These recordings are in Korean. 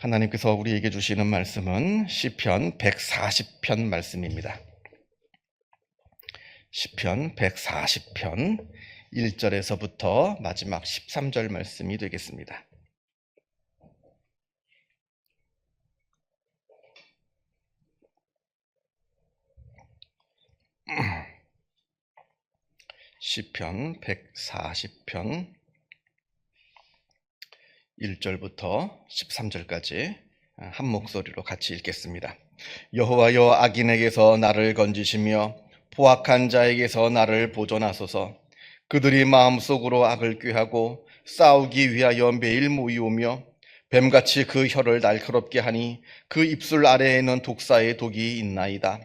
하나님께서 우리에게 주시는 말씀은 시편 140편 말씀입니다. 시편 140편 1절에서부터 마지막 13절 말씀이 되겠습니다. 시편 140편 1절부터 13절까지 한 목소리로 같이 읽겠습니다. 여호와여, 악인에게서 나를 건지시며 포악한 자에게서 나를 보존하소서. 그들이 마음속으로 악을 꾀하고 싸우기 위하여 매일 모이오며 뱀같이 그 혀를 날카롭게 하니 그 입술 아래에는 독사의 독이 있나이다.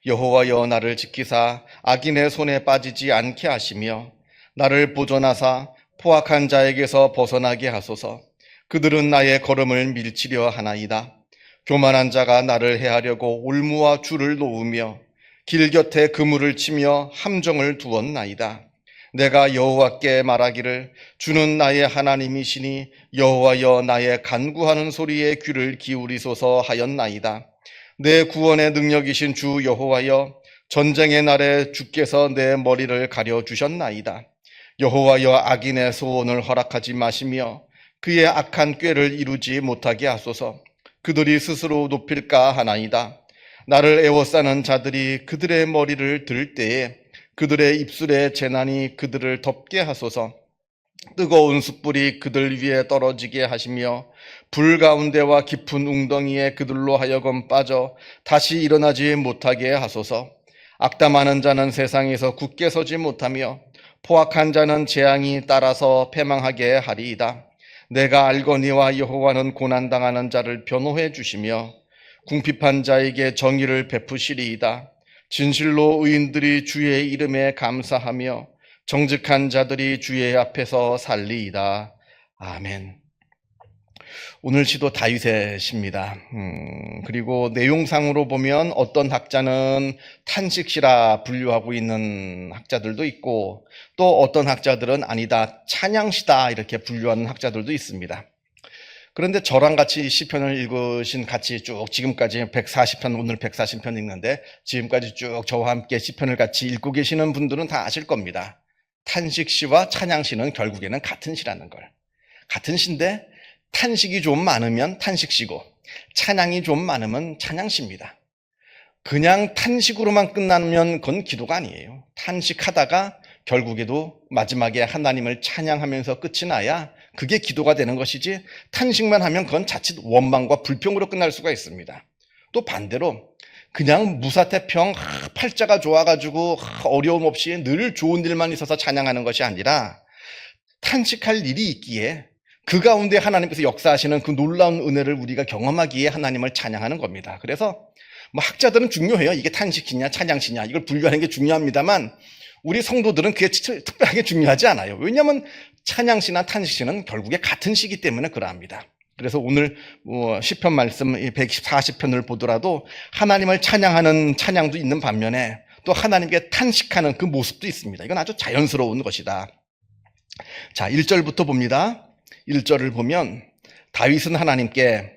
여호와여, 나를 지키사 악인의 손에 빠지지 않게 하시며 나를 보존하사 포악한 자에게서 벗어나게 하소서. 그들은 나의 걸음을 밀치려 하나이다. 교만한 자가 나를 해하려고 올무와 줄을 놓으며 길 곁에 그물을 치며 함정을 두었나이다. 내가 여호와께 말하기를 주는 나의 하나님이시니 여호와여, 나의 간구하는 소리에 귀를 기울이소서 하였나이다. 내 구원의 능력이신 주 여호와여, 전쟁의 날에 주께서 내 머리를 가려주셨나이다. 여호와여, 악인의 소원을 허락하지 마시며 그의 악한 꾀를 이루지 못하게 하소서. 그들이 스스로 높일까 하나이다. 나를 애워싸는 자들이 그들의 머리를 들 때에 그들의 입술에 재난이 그들을 덮게 하소서. 뜨거운 숯불이 그들 위에 떨어지게 하시며 불 가운데와 깊은 웅덩이에 그들로 하여금 빠져 다시 일어나지 못하게 하소서. 악담하는 자는 세상에서 굳게 서지 못하며 포악한 자는 재앙이 따라서 패망하게 하리이다. 내가 알거니와 여호와는 고난당하는 자를 변호해 주시며 궁핍한 자에게 정의를 베푸시리이다. 진실로 의인들이 주의 이름에 감사하며 정직한 자들이 주의 앞에서 살리이다. 아멘. 오늘 시도 다윗의 시입니다. 그리고 내용상으로 보면 어떤 학자는 탄식시라 분류하고 있는 학자들도 있고 또 어떤 학자들은 아니다, 찬양시다 이렇게 분류하는 학자들도 있습니다. 그런데 저랑 같이 시편을 읽으신 같이 쭉 지금까지 140편, 오늘 140편 읽는데 지금까지 쭉 저와 함께 시편을 같이 읽고 계시는 분들은 다 아실 겁니다. 탄식시와 찬양시는 결국에는 같은 시라는 걸. 같은 시인데 탄식이 좀 많으면 탄식시고 찬양이 좀 많으면 찬양시입니다. 그냥 탄식으로만 끝나면 그건 기도가 아니에요. 탄식하다가 결국에도 마지막에 하나님을 찬양하면서 끝이 나야 그게 기도가 되는 것이지, 탄식만 하면 그건 자칫 원망과 불평으로 끝날 수가 있습니다. 또 반대로 그냥 무사태평 팔자가 좋아가지고 어려움 없이 늘 좋은 일만 있어서 찬양하는 것이 아니라 탄식할 일이 있기에 그 가운데 하나님께서 역사하시는 그 놀라운 은혜를 우리가 경험하기에 하나님을 찬양하는 겁니다. 그래서 학자들은 중요해요. 이게 탄식이냐 찬양시냐 이걸 분류하는 게 중요합니다만 우리 성도들은 그게 특별하게 중요하지 않아요. 왜냐하면 찬양시나 탄식시는 결국에 같은 시기 때문에 그러합니다. 그래서 오늘 시편 말씀 140편을 보더라도 하나님을 찬양하는 찬양도 있는 반면에 또 하나님께 탄식하는 그 모습도 있습니다. 이건 아주 자연스러운 것이다. 자, 1절부터 봅니다. 1절을 보면 다윗은 하나님께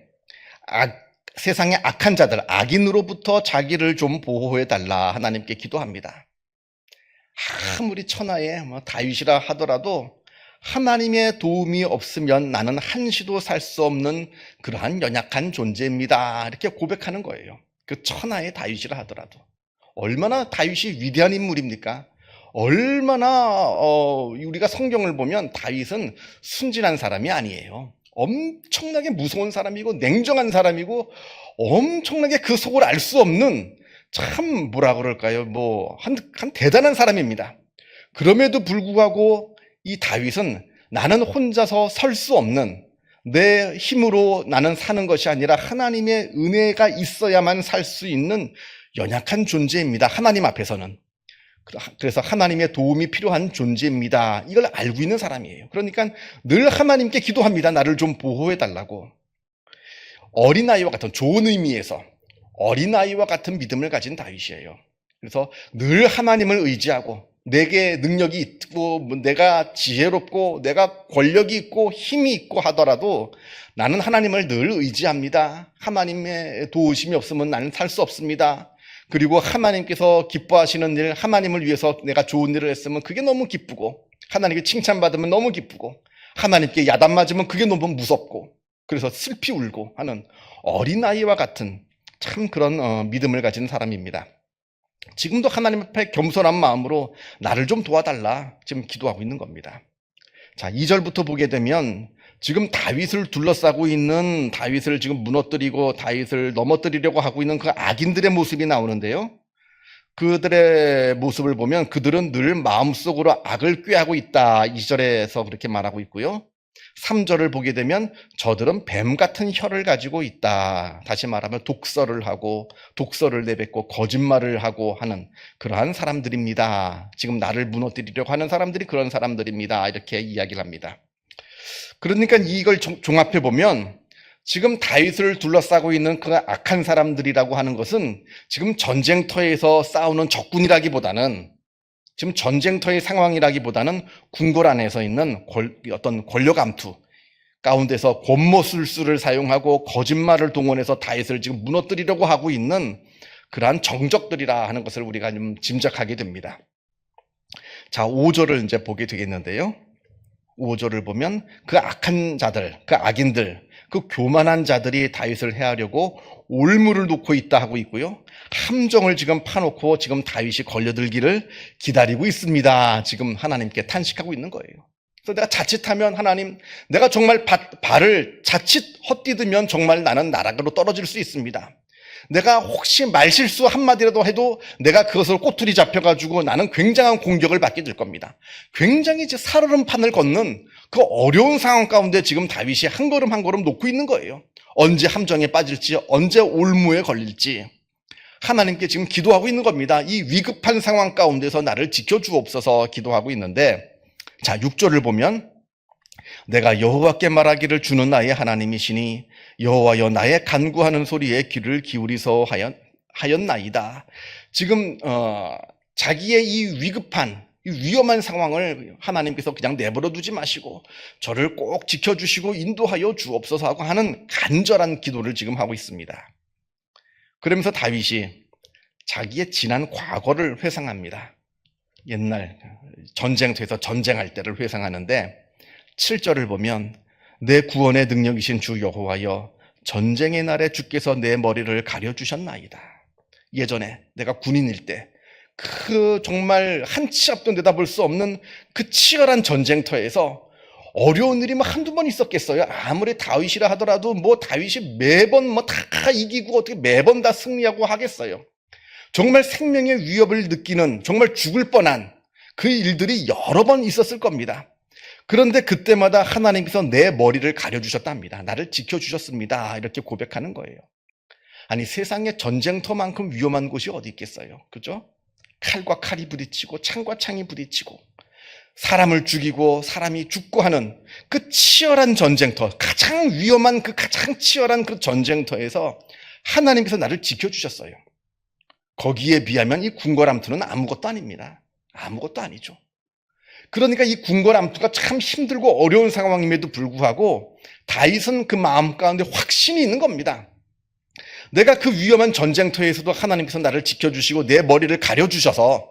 세상의 악한 자들, 악인으로부터 자기를 좀 보호해달라 하나님께 기도합니다. 아무리 천하에 다윗이라 하더라도 하나님의 도움이 없으면 나는 한시도 살 수 없는 그러한 연약한 존재입니다. 이렇게 고백하는 거예요. 그 천하의 다윗이라 하더라도. 얼마나 다윗이 위대한 인물입니까? 얼마나 우리가 성경을 보면 다윗은 순진한 사람이 아니에요. 엄청나게 무서운 사람이고 냉정한 사람이고 엄청나게 그 속을 알 수 없는 참 뭐라 그럴까요? 한 대단한 사람입니다. 그럼에도 불구하고 이 다윗은 나는 혼자서 설 수 없는, 내 힘으로 나는 사는 것이 아니라 하나님의 은혜가 있어야만 살 수 있는 연약한 존재입니다. 하나님 앞에서는. 그래서 하나님의 도움이 필요한 존재입니다. 이걸 알고 있는 사람이에요. 그러니까 늘 하나님께 기도합니다. 나를 좀 보호해달라고. 어린아이와 같은, 좋은 의미에서 어린아이와 같은 믿음을 가진 다윗이에요. 그래서 늘 하나님을 의지하고 내게 능력이 있고 내가 지혜롭고 내가 권력이 있고 힘이 있고 하더라도 나는 하나님을 늘 의지합니다. 하나님의 도우심이 없으면 나는 살 수 없습니다. 그리고 하나님께서 기뻐하시는 일, 하나님을 위해서 내가 좋은 일을 했으면 그게 너무 기쁘고, 하나님께 칭찬받으면 너무 기쁘고, 하나님께 야단 맞으면 그게 너무 무섭고, 그래서 슬피 울고 하는 어린아이와 같은 참 그런 믿음을 가진 사람입니다. 지금도 하나님 앞에 겸손한 마음으로 나를 좀 도와달라 지금 기도하고 있는 겁니다. 자, 2절부터 보게 되면 지금 다윗을 둘러싸고 있는, 다윗을 지금 무너뜨리고 다윗을 넘어뜨리려고 하고 있는 그 악인들의 모습이 나오는데요. 그들의 모습을 보면 그들은 늘 마음속으로 악을 꾀하고 있다, 2절에서 그렇게 말하고 있고요. 3절을 보게 되면 저들은 뱀 같은 혀를 가지고 있다. 다시 말하면 독설을 하고 독설을 내뱉고 거짓말을 하고 하는 그러한 사람들입니다. 지금 나를 무너뜨리려고 하는 사람들이 그런 사람들입니다. 이렇게 이야기를 합니다. 그러니까 이걸 종합해 보면 지금 다윗을 둘러싸고 있는 그 악한 사람들이라고 하는 것은 지금 전쟁터에서 싸우는 적군이라기보다는, 지금 전쟁터의 상황이라기보다는 궁궐 안에서 있는 어떤 권력 암투 가운데서 권모술수를 사용하고 거짓말을 동원해서 다윗을 지금 무너뜨리려고 하고 있는 그러한 정적들이라 하는 것을 우리가 좀 짐작하게 됩니다. 자, 5절을 이제 보게 되겠는데요. 5절을 보면 그 악한 자들, 그 악인들, 그 교만한 자들이 다윗을 해하려고 올무를 놓고 있다 하고 있고요. 함정을 지금 파놓고 지금 다윗이 걸려들기를 기다리고 있습니다. 지금 하나님께 탄식하고 있는 거예요. 그래서 내가 자칫하면 하나님, 내가 정말 발을 자칫 헛디디면 정말 나는 나락으로 떨어질 수 있습니다. 내가 혹시 말실수 한마디라도 해도 내가 그것을 꼬투리 잡혀가지고 나는 굉장한 공격을 받게 될 겁니다. 굉장히 살얼음판을 걷는 그 어려운 상황 가운데 지금 다윗이 한 걸음 한 걸음 놓고 있는 거예요. 언제 함정에 빠질지, 언제 올무에 걸릴지 하나님께 지금 기도하고 있는 겁니다. 이 위급한 상황 가운데서 나를 지켜주옵소서 기도하고 있는데, 자, 6절을 보면 내가 여호와께 말하기를 주는 나의 하나님이시니 여호와여 나의 간구하는 소리에 귀를 기울이서 하였나이다. 지금 자기의 이 위급한, 이 위험한 상황을 하나님께서 그냥 내버려 두지 마시고 저를 꼭 지켜주시고 인도하여 주옵소서 하고 하는 간절한 기도를 지금 하고 있습니다. 그러면서 다윗이 자기의 지난 과거를 회상합니다. 옛날 전쟁터에서 전쟁할 때를 회상하는데 7절을 보면 내 구원의 능력이신 주 여호와여 전쟁의 날에 주께서 내 머리를 가려주셨나이다. 예전에 내가 군인일 때 그 정말 한치 앞도 내다볼 수 없는 그 치열한 전쟁터에서 어려운 일이 뭐 한두 번 있었겠어요? 아무리 다윗이라 하더라도 뭐 다윗이 매번 뭐 다 이기고 어떻게 매번 다 승리하고 하겠어요? 정말 생명의 위협을 느끼는, 정말 죽을 뻔한 그 일들이 여러 번 있었을 겁니다. 그런데 그때마다 하나님께서 내 머리를 가려주셨답니다. 나를 지켜주셨습니다. 이렇게 고백하는 거예요. 아니, 세상에 전쟁터만큼 위험한 곳이 어디 있겠어요? 그죠? 칼과 칼이 부딪히고 창과 창이 부딪히고 사람을 죽이고 사람이 죽고 하는 그 치열한 전쟁터, 가장 위험한 그 가장 치열한 그 전쟁터에서 하나님께서 나를 지켜주셨어요. 거기에 비하면 이 궁궐암투는 아무것도 아닙니다. 아무것도 아니죠. 그러니까 이 궁궐암투가 참 힘들고 어려운 상황임에도 불구하고 다윗은 그 마음 가운데 확신이 있는 겁니다. 내가 그 위험한 전쟁터에서도 하나님께서 나를 지켜주시고 내 머리를 가려주셔서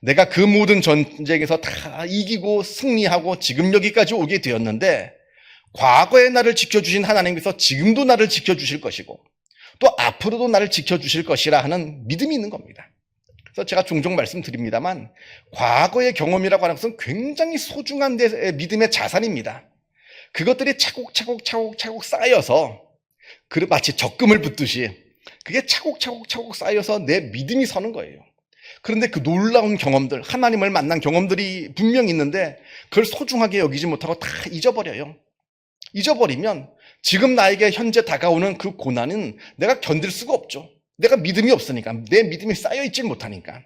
내가 그 모든 전쟁에서 다 이기고 승리하고 지금 여기까지 오게 되었는데, 과거에 나를 지켜주신 하나님께서 지금도 나를 지켜주실 것이고 또 앞으로도 나를 지켜주실 것이라 하는 믿음이 있는 겁니다. 그래서 제가 종종 말씀드립니다만 과거의 경험이라고 하는 것은 굉장히 소중한 믿음의 자산입니다. 그것들이 차곡차곡 쌓여서 마치 적금을 붓듯이 그게 차곡차곡 쌓여서 내 믿음이 서는 거예요. 그런데 그 놀라운 경험들, 하나님을 만난 경험들이 분명히 있는데 그걸 소중하게 여기지 못하고 다 잊어버려요. 잊어버리면 지금 나에게 현재 다가오는 그 고난은 내가 견딜 수가 없죠. 내가 믿음이 없으니까, 내 믿음이 쌓여있지 못하니까.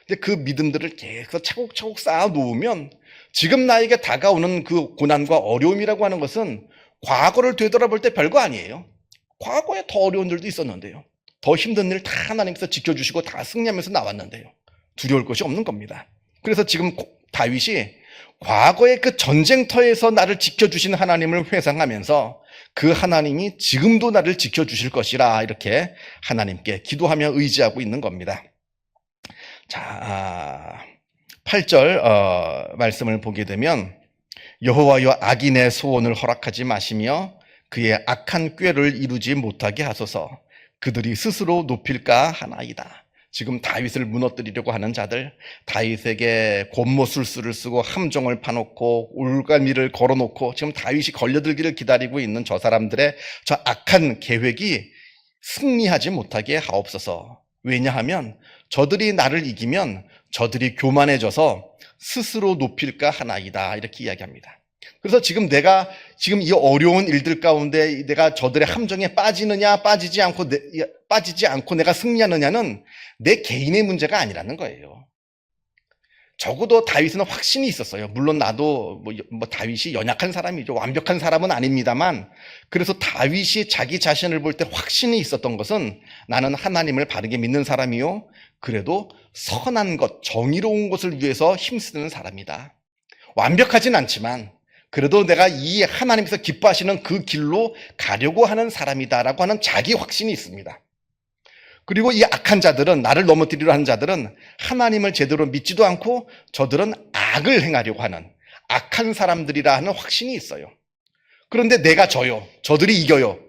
근데 그 믿음들을 계속 차곡차곡 쌓아 놓으면 지금 나에게 다가오는 그 고난과 어려움이라고 하는 것은 과거를 되돌아볼 때 별거 아니에요. 과거에 더 어려운 일도 있었는데요. 더 힘든 일 다 하나님께서 지켜주시고 다 승리하면서 나왔는데요. 두려울 것이 없는 겁니다. 그래서 지금 다윗이 과거의 그 전쟁터에서 나를 지켜주신 하나님을 회상하면서 그 하나님이 지금도 나를 지켜주실 것이라 이렇게 하나님께 기도하며 의지하고 있는 겁니다. 자, 8절 말씀을 보게 되면 여호와여 악인의 소원을 허락하지 마시며 그의 악한 꾀를 이루지 못하게 하소서. 그들이 스스로 높일까 하나이다. 지금 다윗을 무너뜨리려고 하는 자들, 다윗에게 권모술수를 쓰고 함정을 파놓고 올가미를 걸어놓고 지금 다윗이 걸려들기를 기다리고 있는 저 사람들의 저 악한 계획이 승리하지 못하게 하옵소서. 왜냐하면 저들이 나를 이기면 저들이 교만해져서 스스로 높일까 하나이다. 이렇게 이야기합니다. 그래서 지금 내가 지금 이 어려운 일들 가운데 내가 저들의 함정에 빠지느냐 빠지지 않고 내가 승리하느냐는 내 개인의 문제가 아니라는 거예요. 적어도 다윗은 확신이 있었어요. 물론 나도 다윗이 연약한 사람이죠. 완벽한 사람은 아닙니다만, 그래서 다윗이 자기 자신을 볼 때 확신이 있었던 것은 나는 하나님을 바르게 믿는 사람이요, 그래도 선한 것, 정의로운 것을 위해서 힘쓰는 사람이다. 완벽하진 않지만 그래도 내가 이 하나님께서 기뻐하시는 그 길로 가려고 하는 사람이다라고 하는 자기 확신이 있습니다. 그리고 이 악한 자들은, 나를 넘어뜨리려 하는 자들은 하나님을 제대로 믿지도 않고 저들은 악을 행하려고 하는 악한 사람들이라 하는 확신이 있어요. 그런데 내가 져요. 저들이 이겨요.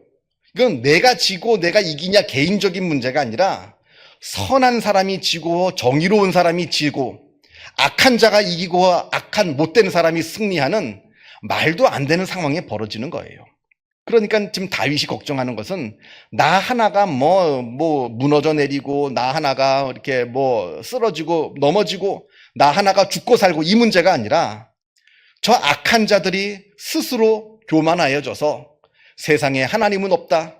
이건 내가 지고 내가 이기냐 개인적인 문제가 아니라 선한 사람이 지고 정의로운 사람이 지고 악한 자가 이기고 악한 못된 사람이 승리하는 말도 안 되는 상황이 벌어지는 거예요. 그러니까 지금 다윗이 걱정하는 것은 나 하나가 무너져 내리고 나 하나가 이렇게 쓰러지고 넘어지고 나 하나가 죽고 살고 이 문제가 아니라 저 악한 자들이 스스로 교만하여져서 세상에 하나님은 없다.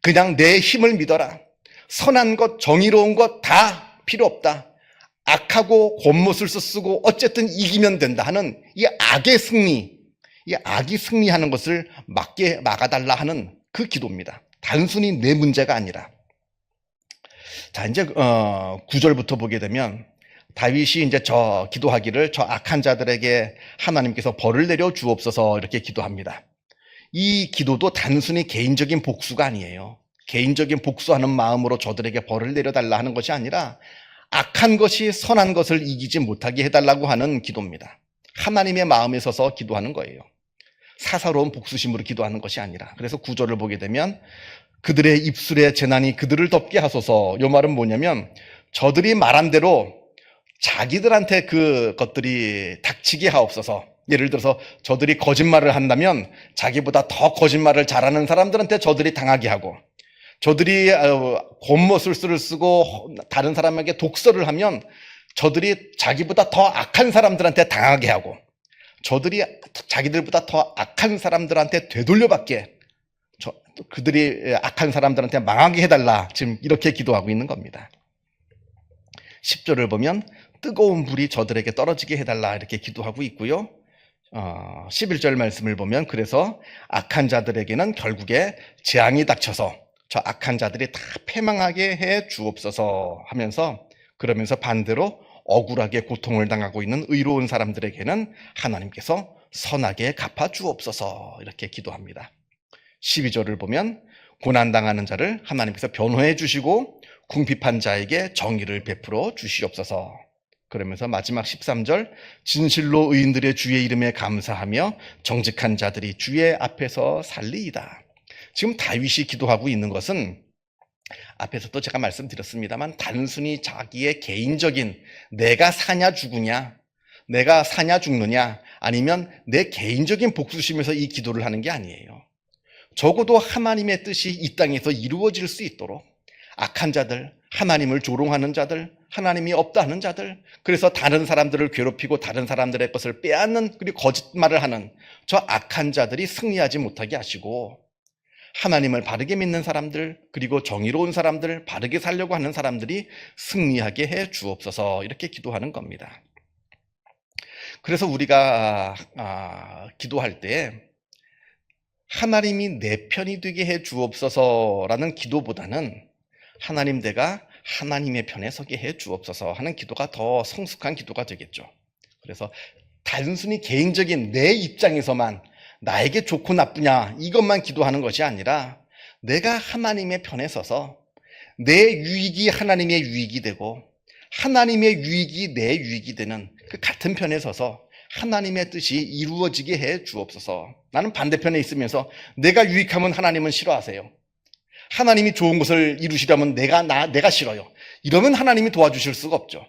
그냥 내 힘을 믿어라. 선한 것, 정의로운 것 다 필요 없다. 악하고 권못을 쓰고 어쨌든 이기면 된다 하는 이 악의 승리, 이 악이 승리하는 것을 막아달라 하는 그 기도입니다. 단순히 내 문제가 아니라. 자, 이제 9절부터 보게 되면 다윗이 이제 기도하기를 저 악한 자들에게 하나님께서 벌을 내려 주옵소서 이렇게 기도합니다. 이 기도도 단순히 개인적인 복수가 아니에요. 개인적인 복수하는 마음으로 저들에게 벌을 내려달라 하는 것이 아니라 악한 것이 선한 것을 이기지 못하게 해달라고 하는 기도입니다. 하나님의 마음에 서서 기도하는 거예요. 사사로운 복수심으로 기도하는 것이 아니라. 그래서 9절을 보게 되면 그들의 입술의 재난이 그들을 덮게 하소서. 이 말은 뭐냐면 저들이 말한 대로 자기들한테 그것들이 닥치게 하옵소서. 예를 들어서 저들이 거짓말을 한다면 자기보다 더 거짓말을 잘하는 사람들한테 저들이 당하게 하고, 저들이 권모술수를 쓰고 다른 사람에게 독설을 하면 저들이 자기보다 더 악한 사람들한테 당하게 하고, 저들이 자기들보다 더 악한 사람들한테 되돌려받게, 그들이 악한 사람들한테 망하게 해달라. 지금 이렇게 기도하고 있는 겁니다. 10절을 보면 뜨거운 불이 저들에게 떨어지게 해달라 이렇게 기도하고 있고요. 11절 말씀을 보면 그래서 악한 자들에게는 결국에 재앙이 닥쳐서 저 악한 자들이 다 패망하게 해 주옵소서 하면서, 그러면서 반대로 억울하게 고통을 당하고 있는 의로운 사람들에게는 하나님께서 선하게 갚아 주옵소서 이렇게 기도합니다. 12절을 보면 고난당하는 자를 하나님께서 변호해 주시고 궁핍한 자에게 정의를 베풀어 주시옵소서. 그러면서 마지막 13절 진실로 의인들의 주의 이름에 감사하며 정직한 자들이 주의 앞에서 살리이다. 지금 다윗이 기도하고 있는 것은 앞에서도 제가 말씀드렸습니다만 단순히 자기의 개인적인 내가 사냐 죽으냐, 내가 사냐 죽느냐, 아니면 내 개인적인 복수심에서 이 기도를 하는 게 아니에요. 적어도 하나님의 뜻이 이 땅에서 이루어질 수 있도록 악한 자들, 하나님을 조롱하는 자들, 하나님이 없다 하는 자들, 그래서 다른 사람들을 괴롭히고 다른 사람들의 것을 빼앗는, 그리고 거짓말을 하는 저 악한 자들이 승리하지 못하게 하시고, 하나님을 바르게 믿는 사람들, 그리고 정의로운 사람들, 바르게 살려고 하는 사람들이 승리하게 해 주옵소서 이렇게 기도하는 겁니다. 그래서 우리가 기도할 때 하나님이 내 편이 되게 해 주옵소서라는 기도보다는 하나님, 내가 하나님의 편에 서게 해 주옵소서 하는 기도가 더 성숙한 기도가 되겠죠. 그래서 단순히 개인적인 내 입장에서만 나에게 좋고 나쁘냐 이것만 기도하는 것이 아니라 내가 하나님의 편에 서서 내 유익이 하나님의 유익이 되고 하나님의 유익이 내 유익이 되는 그 같은 편에 서서 하나님의 뜻이 이루어지게 해 주옵소서. 나는 반대편에 있으면서 내가 유익하면 하나님은 싫어하세요. 하나님이 좋은 것을 이루시려면 내가 싫어요. 이러면 하나님이 도와주실 수가 없죠.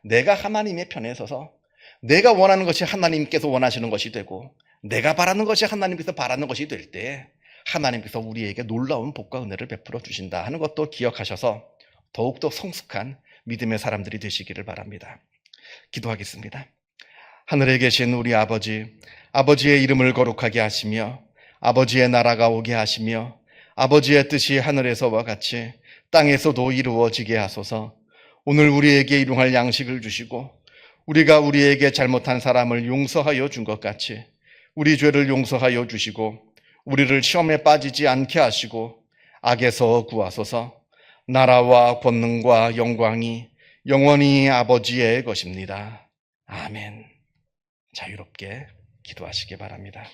내가 하나님의 편에 서서 내가 원하는 것이 하나님께서 원하시는 것이 되고 내가 바라는 것이 하나님께서 바라는 것이 될 때 하나님께서 우리에게 놀라운 복과 은혜를 베풀어 주신다 하는 것도 기억하셔서 더욱더 성숙한 믿음의 사람들이 되시기를 바랍니다. 기도하겠습니다. 하늘에 계신 우리 아버지, 아버지의 이름을 거룩하게 하시며 아버지의 나라가 오게 하시며 아버지의 뜻이 하늘에서와 같이 땅에서도 이루어지게 하소서. 오늘 우리에게 일용할 양식을 주시고 우리가 우리에게 잘못한 사람을 용서하여 준 것 같이 우리 죄를 용서하여 주시고 우리를 시험에 빠지지 않게 하시고 악에서 구하소서. 나라와 권능과 영광이 영원히 아버지의 것입니다. 아멘. 자유롭게 기도하시기 바랍니다.